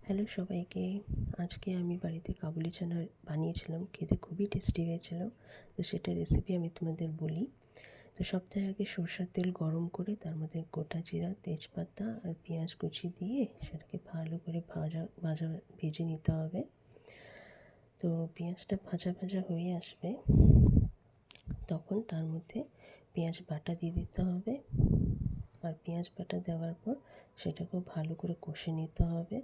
Hello সবাইকে। আজকে আমি বাড়িতে কাবুলি চানা বানিয়েছিলাম, খেতে খুবই টেস্টি হয়েছিল। তো সেটার রেসিপি আমি তোমাদের বলি। তো সপ্তাহে আগে সরষের তেল গরম করে তার মধ্যে গোটা জিরা, তেজপাতা আর পেঁয়াজ কুচি দিয়ে সেটাকে ভালো করে ভেজে নিতে হবে। তো পেঁয়াজটা ভাজা ভাজা হয়ে আসবে, তখন তার মধ্যে পেঁয়াজ বাটা দিয়ে দিতে হবে। আর পেঁয়াজ বাটা দেওয়ার পর সেটাকেও ভালো করে কষে নিতে হবে।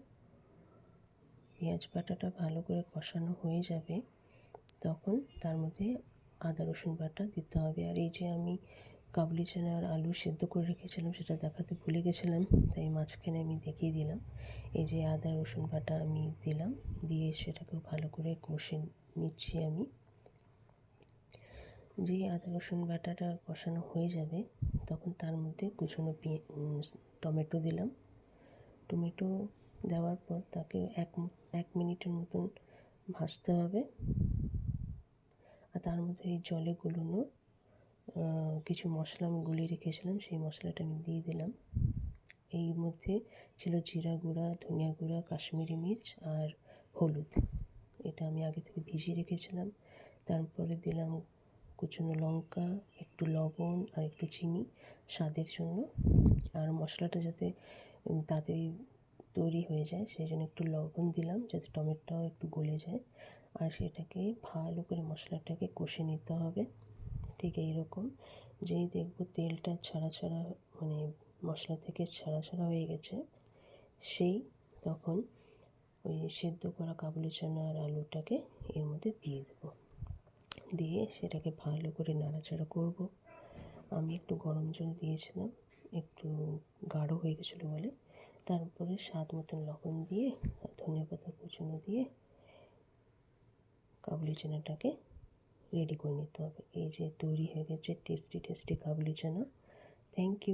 পেঁয়াজ বাটাটা ভালো করে কষানো হয়ে যাবে, তখন তার মধ্যে আদা রসুন বাটা দিতে হবে। আর এই যে আমি কাবুলি চানা আর আলু সেদ্ধ করে রেখেছিলাম, সেটা দেখাতে ভুলে গেছিলাম, তাই মাঝখানে আমি দেখিয়ে দিলাম। এই যে আদা রসুন বাটা আমি দিলাম, দিয়ে সেটাকেও ভালো করে কষে নিচ্ছি আমি। যে আদা রসুন বাটাটা কষানো হয়ে যাবে, তখন তার মধ্যে কুচনো টমেটো দিলাম। টমেটো দেওয়ার পর তাকে এক মিনিটের মতন ভাজতে হবে। আর তার মধ্যে এই জলে গুলোনো কিছু মশলা আমি গুলিয়ে রেখেছিলাম, সেই মশলাটা আমি দিয়ে দিলাম। এর মধ্যে ছিল জিরা গুঁড়া, ধনিয়া গুঁড়া, কাশ্মীরি মির্চ আর হলুদ। এটা আমি আগে থেকে ভিজিয়ে রেখেছিলাম। তারপরে দিলাম কুচনো লঙ্কা, একটু লবণ আর একটু চিনি স্বাদের জন্য। আর মশলাটা যাতে তাড়াতাড়ি তৈরি হয়ে যায় সেই জন্য একটু লবণ দিলাম, যাতে টমেটোটাও একটু গলে যায়। আর সেটাকে ভালো করে মশলাটাকে কষে নিতে হবে। ঠিক এইরকম যেই দেখবো তেলটা ছাড়া ছাড়া, মানে মশলা থেকে ছাড়া ছাড়া হয়ে গেছে, সেই তখন ওই সেদ্ধ করা কাবুলি চানা আর আলুটাকে এর মধ্যে দিয়ে দেবো। দিয়ে সেটাকে ভালো করে নাড়াচাড়া করব। আমি একটু গরম জল দিয়েছিলাম, একটু গাঢ় হয়ে গেছিলো বলে। তারপরে স্বাদ মতন লবণ দিয়ে ধনিয়া পাতা কুচনো দিয়ে কাবুলি চানাটাকে রেডি করে নিতে হবে। এই যে তৈরি হয়ে গেছে টেস্টি টেস্টি কাবুলি চানা। Thank you.